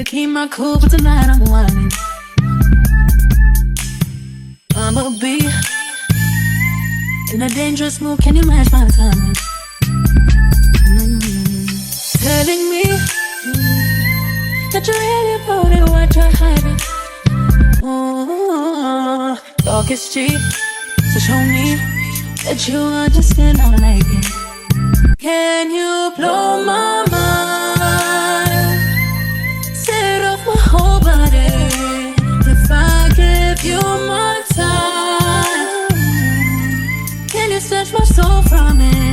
keep my cool, but tonight I'm whining. I'ma be in a dangerous mood, can you match my timing? Telling me that you really about it, what you're hiding. Talk is cheap, so show me that you understand I like it. Can you blow my mind? Set off my whole body. If I give you my time, can you snatch my soul from it?